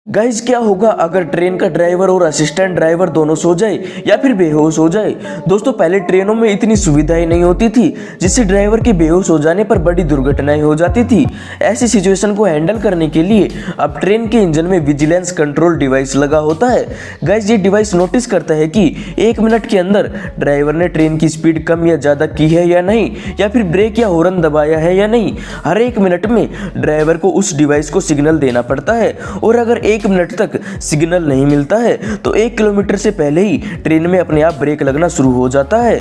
Guys क्या होगा अगर ट्रेन का ड्राइवर और असिस्टेंट ड्राइवर दोनों सो जाए या फिर बेहोश हो जाए। दोस्तों पहले ट्रेनों में इतनी सुविधाएं नहीं होती थी, जिससे ड्राइवर के बेहोश हो जाने पर बड़ी दुर्घटनाएं हो जाती थी। ऐसी सिचुएशन को हैंडल करने के लिए अब ट्रेन के इंजन में विजिलेंस कंट्रोल डिवाइस लगा होता है। गाइज ये डिवाइस नोटिस करता है कि 1 मिनट के अंदर ड्राइवर ने ट्रेन की स्पीड कम या ज़्यादा की है या नहीं, या फिर ब्रेक या हॉर्न दबाया है या नहीं। हर 1 मिनट में ड्राइवर को उस डिवाइस को सिग्नल देना पड़ता है, और अगर 1 मिनट तक सिग्नल नहीं मिलता है तो 1 किलोमीटर से पहले ही ट्रेन में अपने आप ब्रेक लगना शुरू हो जाता है।